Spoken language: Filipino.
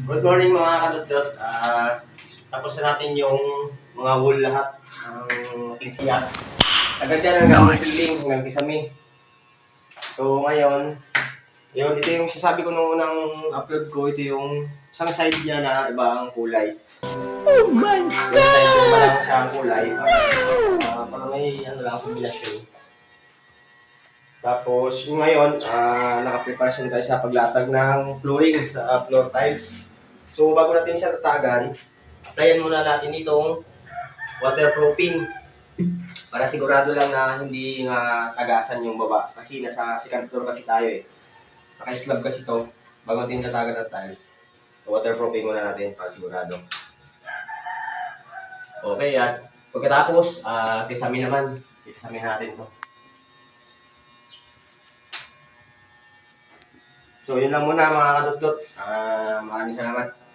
Good morning mga kadot-dot. Tapos na natin yung mga wool lahat ang ating siya. Agad yan hanggang ceiling, hanggang kisame. So ngayon, ito yung sasabi ko nung unang upload ko, ito yung isang side niya na iba ang kulay. Oh my Yung God! side ko pa lang siya ang kulay. Para may kombinasyon. Tapos yung ngayon, nakapreparasyon tayo sa paglatag ng flooring sa floor tiles. So bago natin siya tatagan, applyan muna natin itong waterproofing para sigurado lang na hindi nga tagasan yung baba. Kasi nasa second floor kasi tayo eh. Naka-slab kasi to bago natin tatagan ng tiles. So, waterproofing muna natin para sigurado. Okay, at pagkatapos, kisame naman. Kisame natin to. So, yun lang muna mga kadot-dot. Maraming salamat.